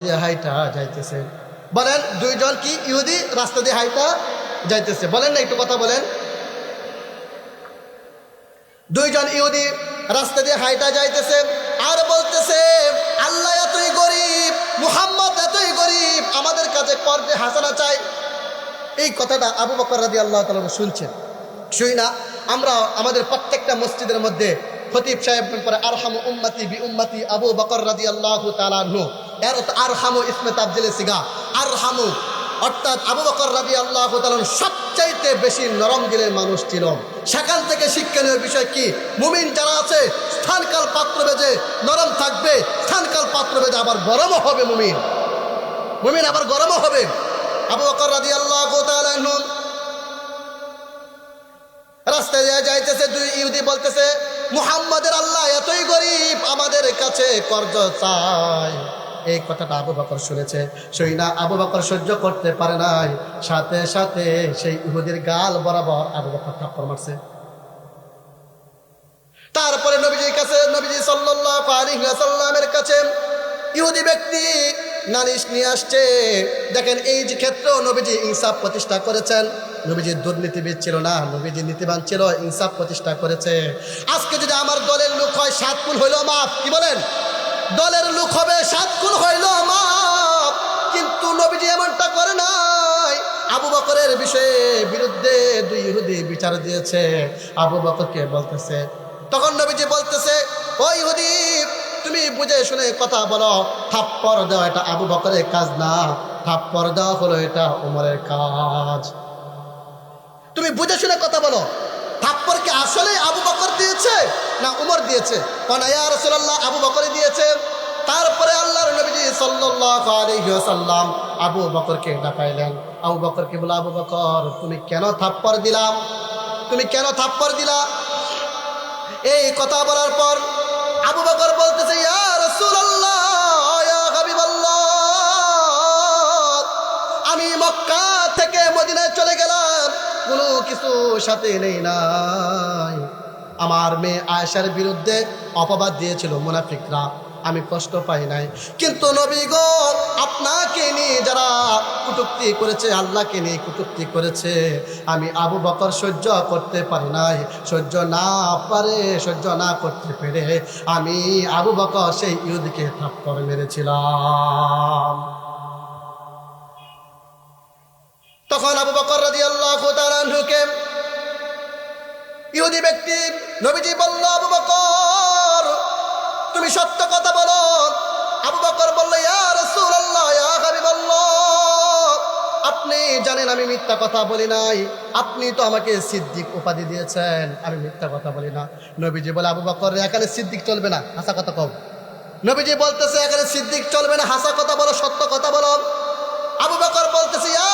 হাইটা যাইতেছে। বলেন দুইজন কি ইহুদি রাস্তা দিয়ে হাইটা যাইতেছে? বলেন না, একটু কথা বলেন। দুইজন ইহুদি রাস্তা দিয়ে হাইটা যাইতেছে আর বলতেছে, আল্লাহ এতই গরিব, মুহাম্মদ এতই গরিব, আমাদের কাছে কর্জে হাসানা চাই। এই কথাটা আবু বকর রাদিয়াল্লাহু তাআলা শুনছেন। শুই না আমরা আমাদের প্রত্যেকটা মসজিদের মধ্যে খতিব সাহেব পরে আরহামু উম্মতি বি উম্মতি আবু বকর রাদিয়াল্লাহু তাআলা আনহু, এর অর্থ আরহামু ইসমে তাবজিলে সিগা, আরহামু অর্থাৎ আবু বকর রাদিয়াল্লাহু তাআলা সবচাইতে বেশি নরম দিলের মানুষ ছিল। সেখান থেকে শিক্ষণীয় বিষয় কি? মুমিন যারা আছে স্থানকাল পাত্র বেজে নরম থাকবে, স্থানকাল পাত্র বেজে আবার গরমও হবে। মুমিন আবার গরমও হবে। আবু বকর রাদিয়াল্লাহু তাআলা আনহু রাস্তায় যাইতেছে, দুই ইহুদি বলতেছে, মুহাম্মাদের আল্লাহ এতই গরিব, আমাদের কাছে কর্জ চাই। এই কথাটা আবু বকর শুনেছে। শুই না আবু বকর সহ্য করতে পারে নাই, সাথে সাথে সেই ইহুদির গাল বরাবর আবু বকর থাপ্পড় মারছে। তারপরে নবীজির কাছে, নবীজি সাল্লাল্লাহু আলাইহি ওয়াসাল্লামের কাছে ইহুদি ব্যক্তি নালিশ নিয়ে আসছে। দেখেন এই যে ক্ষেত্রেও নবীজি ইনসাফ প্রতিষ্ঠা করেছেন। নবীজি দুর্নীতিবিদ ছিল না, নবীজি নীতিবান ছিল, ইনসাফ প্রতিষ্ঠা করেছে। আজকে যদি আমার দলের লোক হয় 7 খুন হইল মাফ, কি বলেন? দলের লোক হবে 7 খুন হইল মাফ, কিন্তু নবীজি এমনটা করে নাই। আবু বকরের বিষয়ে বিরুদ্ধে দুই ইহুদি বিচার দিয়েছে, আবু বকরকে বলতেছে, তখন নবীজি বলতেছে, ও ইহুদি তুমি বুঝে শুনে কথা বলো, থাপ্পড় দেওয়া এটা আবু বকরের কাজ না, থাপ্পড় দেওয়া হলো এটা ওমরের কাজ। তুমি বুঝে শুনে কথা বলো, থাপ্পড় কি আসলে আবু বকর দিয়েছে না উমর দিয়েছে? কারণ ইয়া রাসূলুল্লাহ আবু বকরই দিয়েছে। তারপরে আল্লাহর নবীজি সাল্লাল্লাহু আলাইহি ওয়াসাল্লাম আবু বকরকে ডাকাইলেন। আবু বকরকে বলে, আবু বকর তুমি কেন থাপ্পড় দিলা? তুমি কেন থাপ্পড় দিলা? এই কথা বলার পর আবু বকর বলতেছে, ইয়া রাসূলুল্লাহ, ইয়া হাবিবাল্লাহ, আমি মক্কা থেকে মদিনায় চলে গেলাম, কোনো কিছু সাথে নেই নাই। আমার মেয়ে আয়েশার বিরুদ্ধে অপবাদ দিয়েছিল মুনাফিকরা, আমি কষ্ট পাই নাই। কিন্তু নবী গো, আপনাকে নিয়ে যারা কটূক্তি করেছে, আল্লাহকে নিয়ে কটূক্তি করেছে, আমি আবু বকর সহ্য করতে পারি নাই। সহ্য না করতে পেরে আমি আবু বকর সেই ইহুদিকে থাপ্পড় মেরেছিলাম। তখন আবু বকর রাদিয়াল্লাহু তাআলা আনহুকে ইহুদি ব্যক্তি নবীজি বলল, আবু বকর তুমি সত্য কথা বলো। আবু বকর বলল, ইয়া রাসূলুল্লাহ, ইয়া হাবিবাল্লাহ, আপনি জানেন আমি মিথ্যা কথা বলি নাই, আপনি তো আমাকে সিদ্দিক উপাধি দিয়েছেন, আমি মিথ্যা কথা বলি না। নবীজি বলে, আবু বকর এখানে সিদ্দিক চলবে না, হাসা কথা কও। নবীজি বলতেছে এখানে সিদ্দিক চলবে না, হাসা কথা বলো, সত্য কথা বলো। আবু বকর বলতেছে, ইয়া